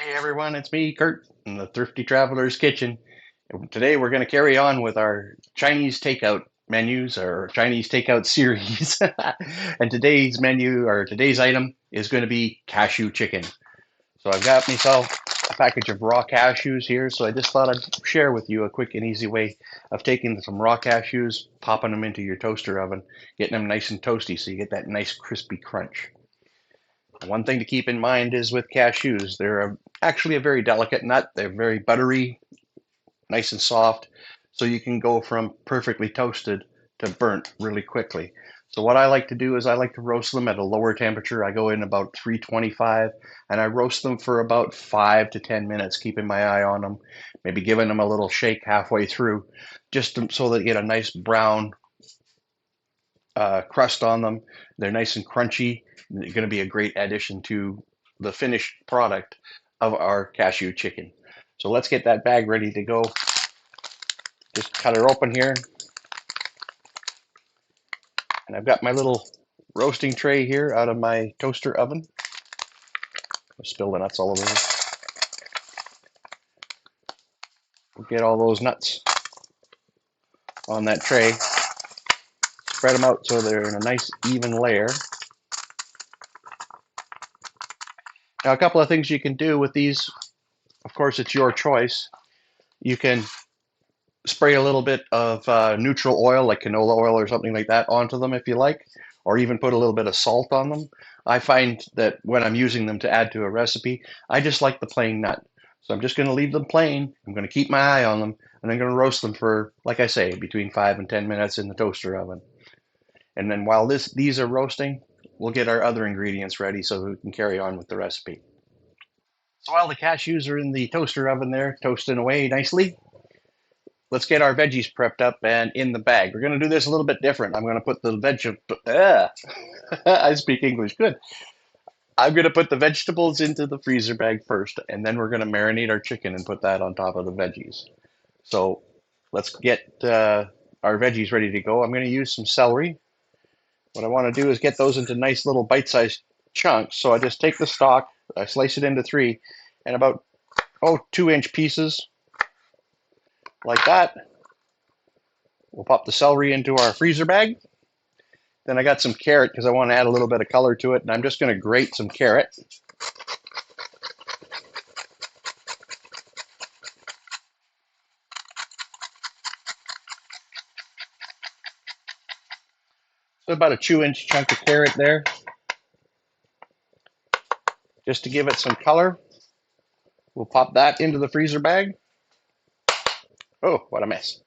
Hey everyone, it's me, Curt, in the Thrifty Traveler's Kitchen. And today we're going to carry on with our Chinese takeout menus or Chinese takeout series. And today's menu or today's item is going to be cashew chicken. So I've got myself a package of raw cashews here. So I just thought I'd share with you a quick and easy way of taking some raw cashews, popping them into your toaster oven, getting them nice and toasty so you get that nice crispy crunch. One thing to keep in mind is with cashews, actually a very delicate nut. They're very buttery, nice and soft, so you can go from perfectly toasted to burnt really quickly. So what I like to do is I like to roast them at a lower temperature. I go in about 325 and I roast them for about 5 to 10 minutes, keeping my eye on them, maybe giving them a little shake halfway through, so they get a nice brown crust on them. They're nice and crunchy. They're going to be a great addition to the finished product of our cashew chicken. So let's get that bag ready to go. Just cut her open here. And I've got my little roasting tray here out of my toaster oven. I spilled the nuts all over here. We'll get all those nuts on that tray. Spread them out so they're in a nice even layer. Now a couple of things you can do with these, of course it's your choice. You can spray a little bit of neutral oil, like canola oil or something like that, onto them if you like, or even put a little bit of salt on them. I find that when I'm using them to add to a recipe, I just like the plain nut. So I'm just going to leave them plain. I'm going to keep my eye on them, and I'm going to roast them for, like I say, between 5 and 10 minutes in the toaster oven. And then while these are roasting, we'll get our other ingredients ready so we can carry on with the recipe. So while the cashews are in the toaster oven there, toasting away nicely, let's get our veggies prepped up and in the bag. We're going to do this a little bit different. I'm going to put the I speak English good. I'm going to put the vegetables into the freezer bag first, and then we're going to marinate our chicken and put that on top of the veggies. So let's get our veggies ready to go. I'm going to use some celery. What I want to do is get those into nice little bite-sized chunks. So I just take the stalk, I slice it into three, and about 2-inch pieces like that. We'll pop the celery into our freezer bag. Then I got some carrot because I want to add a little bit of color to it, and I'm just going to grate some carrot. So about a 2-inch chunk of carrot there, just to give it some color. We'll pop that into the freezer bag. Oh, what a mess.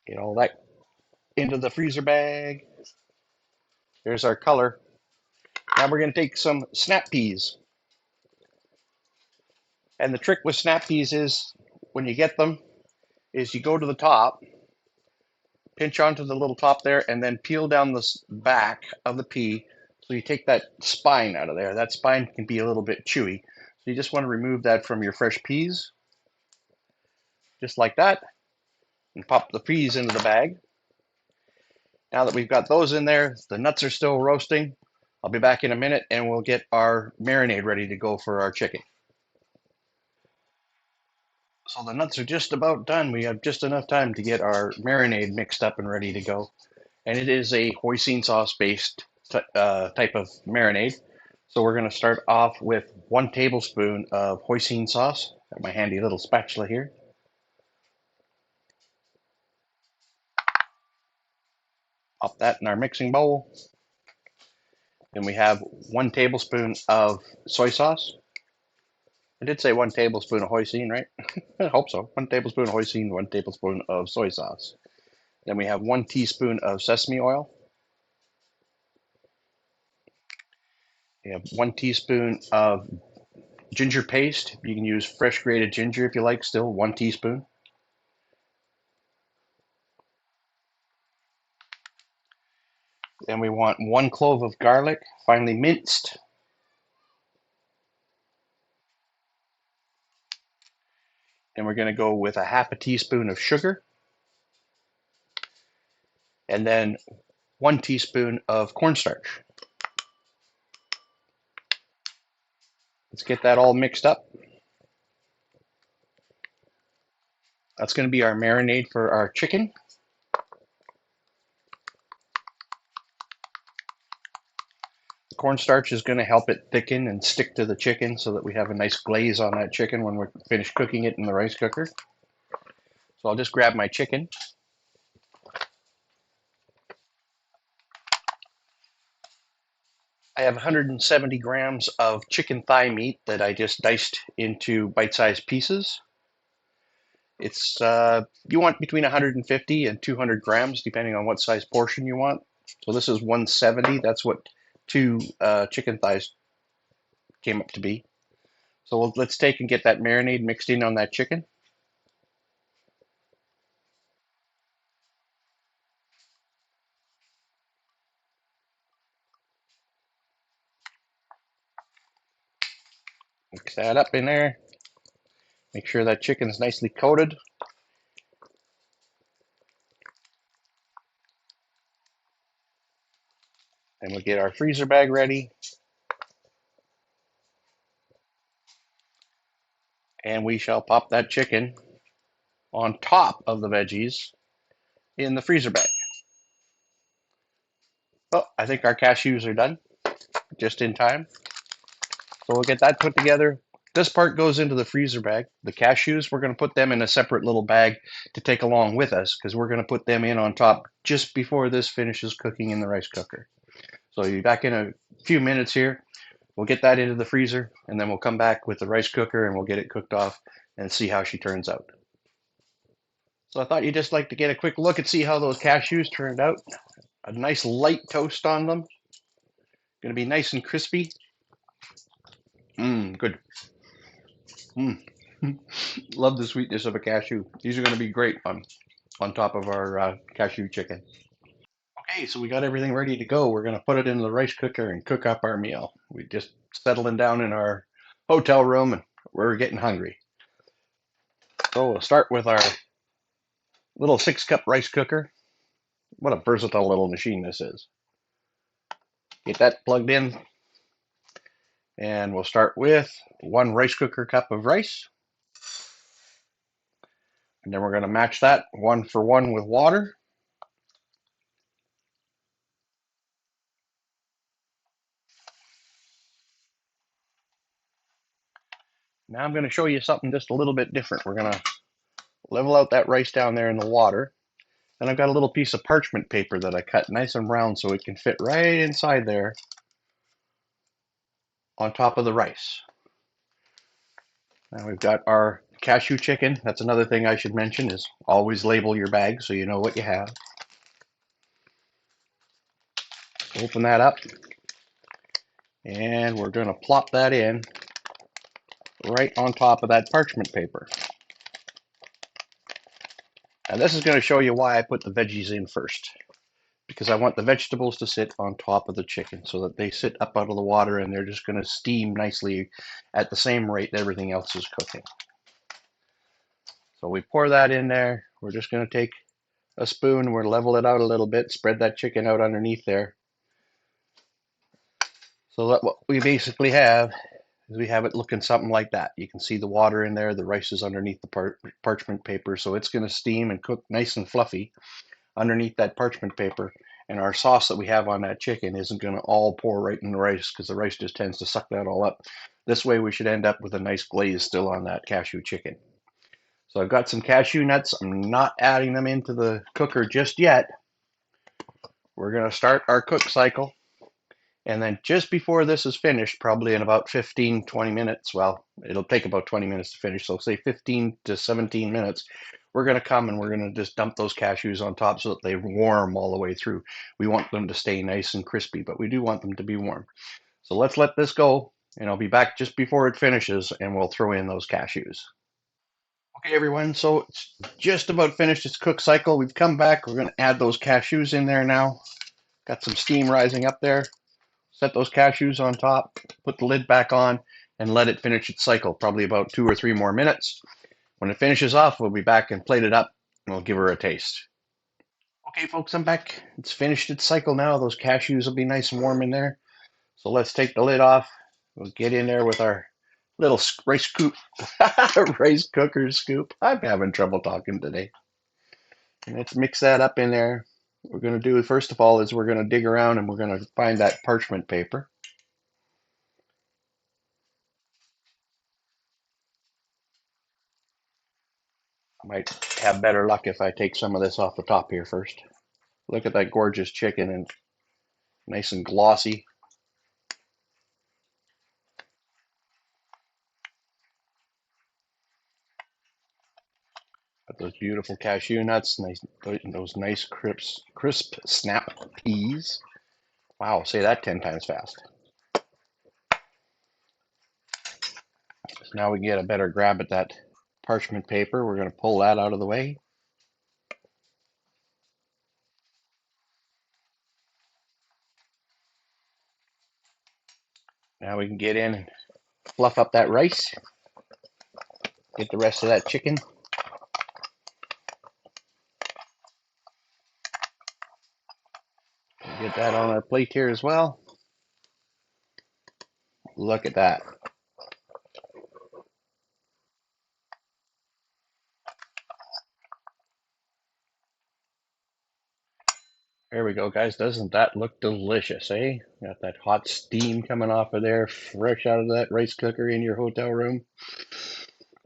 Get all that into the freezer bag. There's our color. Now we're going to take some snap peas. And the trick with snap peas is when you get them, is you go to the top, pinch onto the little top there, and then peel down the back of the pea. So you take that spine out of there. That spine can be a little bit chewy. So you just want to remove that from your fresh peas, just like that, and pop the peas into the bag. Now that we've got those in there, the nuts are still roasting. I'll be back in a minute and we'll get our marinade ready to go for our chicken. So the nuts are just about done. We have just enough time to get our marinade mixed up and ready to go. And it is a hoisin sauce based type of marinade. So we're going to start off with 1 tablespoon of hoisin sauce. Got my handy little spatula here. Pop that in our mixing bowl. Then we have 1 tablespoon of soy sauce. I did say 1 tablespoon of hoisin, right? I hope so. 1 tablespoon of hoisin, 1 tablespoon of soy sauce. Then we have 1 teaspoon of sesame oil. We have 1 teaspoon of ginger paste. You can use fresh grated ginger if you like, still 1 teaspoon. Then we want 1 clove of garlic, finely minced. Then we're going to go with a 1/2 teaspoon of sugar. And then 1 teaspoon of cornstarch. Let's get that all mixed up. That's going to be our marinade for our chicken. The cornstarch is going to help it thicken and stick to the chicken so that we have a nice glaze on that chicken when we're finished cooking it in the rice cooker. So I'll just grab my chicken. I have 170 grams of chicken thigh meat that I just diced into bite-sized pieces. It's you want between 150 and 200 grams, depending on what size portion you want. So this is 170. That's what 2 chicken thighs came up to be. So let's take and get that marinade mixed in on that chicken. Mix that up in there. Make sure that chicken's nicely coated. And we'll get our freezer bag ready. And we shall pop that chicken on top of the veggies in the freezer bag. Oh, I think our cashews are done, just in time. So we'll get that put together. This part goes into the freezer bag. The cashews, we're going to put them in a separate little bag to take along with us because we're going to put them in on top just before this finishes cooking in the rice cooker. So you'll be back in a few minutes here. We'll get that into the freezer and then we'll come back with the rice cooker and we'll get it cooked off and see how she turns out. So I thought you'd just like to get a quick look and see how those cashews turned out. A nice light toast on them. Going to be nice and crispy. Good. Love the sweetness of a cashew. These are going to be great on top of our cashew chicken. Okay, so we got everything ready to go. We're going to put it in the rice cooker and cook up our meal. We just settling down in our hotel room and we're getting hungry. So we'll start with our little 6-cup rice cooker. What a versatile little machine this is. Get that plugged in. And we'll start with 1 rice cooker cup of rice. And then we're going to match that 1 for 1 with water. Now I'm going to show you something just a little bit different. We're going to level out that rice down there in the water. And I've got a little piece of parchment paper that I cut nice and round so it can fit right inside there on top of the rice. Now we've got our cashew chicken. That's another thing I should mention is always label your bag so you know what you have. Open that up. And we're going to plop that in right on top of that parchment paper. And this is going to show you why I put the veggies in first. Because I want the vegetables to sit on top of the chicken so that they sit up out of the water and they're just going to steam nicely at the same rate that everything else is cooking. So we pour that in there. We're just going to take a spoon, we're level it out a little bit, spread that chicken out underneath there. So that what we basically have is we have it looking something like that. You can see the water in there, the rice is underneath the parchment paper, so it's going to steam and cook nice and fluffy underneath that parchment paper, and our sauce that we have on that chicken isn't going to all pour right in the rice because the rice just tends to suck that all up. This way we should end up with a nice glaze still on that cashew chicken. So I've got some cashew nuts. I'm not adding them into the cooker just yet. We're going to start our cook cycle. And then just before this is finished, probably in about 15-20 minutes, well, it'll take about 20 minutes to finish, so say 15 to 17 minutes, we're going to come and we're going to just dump those cashews on top so that they warm all the way through. We want them to stay nice and crispy, but we do want them to be warm. So let's let this go, and I'll be back just before it finishes, and we'll throw in those cashews. Okay, everyone, so it's just about finished its cook cycle. We've come back. We're going to add those cashews in there now. Got some steam rising up there. Set those cashews on top, put the lid back on, and let it finish its cycle, probably about 2 or 3 more minutes. When it finishes off, we'll be back and plate it up, and we'll give her a taste. Okay, folks, I'm back. It's finished its cycle now. Those cashews will be nice and warm in there. So let's take the lid off. We'll get in there with our little rice scoop, rice cooker scoop. I'm having trouble talking today. And let's mix that up in there. What we're going to do, first of all, is we're going to dig around and we're going to find that parchment paper. I might have better luck if I take some of this off the top here first. Look at that gorgeous chicken and nice and glossy. Got those beautiful cashew nuts, nice, those nice crisp snap peas. Wow, say that 10 times fast. So now we get a better grab at that parchment paper. We're going to pull that out of the way. Now we can get in and fluff up that rice. Get the rest of that chicken. Get that on our plate here as well. Look at that. There we go, guys. Doesn't that look delicious, eh? Got that hot steam coming off of there, fresh out of that rice cooker in your hotel room.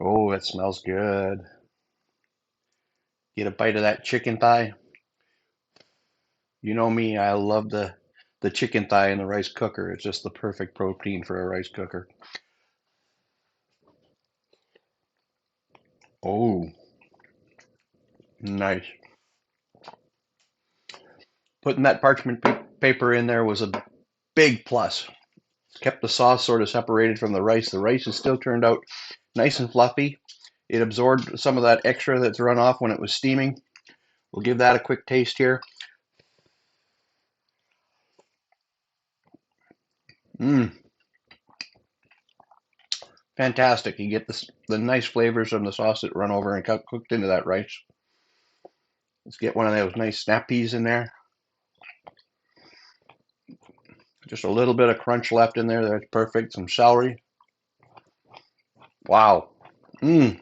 Oh, it smells good. Get a bite of that chicken thigh. You know me, I love the chicken thigh in the rice cooker. It's just the perfect protein for a rice cooker. Oh, nice. Putting that parchment paper in there was a big plus. Kept the sauce sort of separated from the rice. The rice is still turned out nice and fluffy. It absorbed some of that extra that's run off when it was steaming. We'll give that a quick taste here. Mmm, fantastic. You get the nice flavors from the sauce that run over and cooked into that rice. Let's get one of those nice snap peas in there. Just a little bit of crunch left in there. That's perfect. Some celery. Wow. Mmm.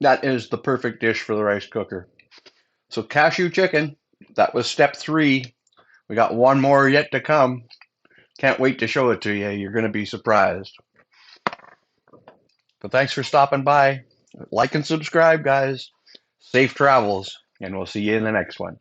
That is the perfect dish for the rice cooker. So cashew chicken, that was step 3. We got one more yet to come. Can't wait to show it to you. You're going to be surprised. But thanks for stopping by. Like and subscribe, guys. Safe travels, and we'll see you in the next one.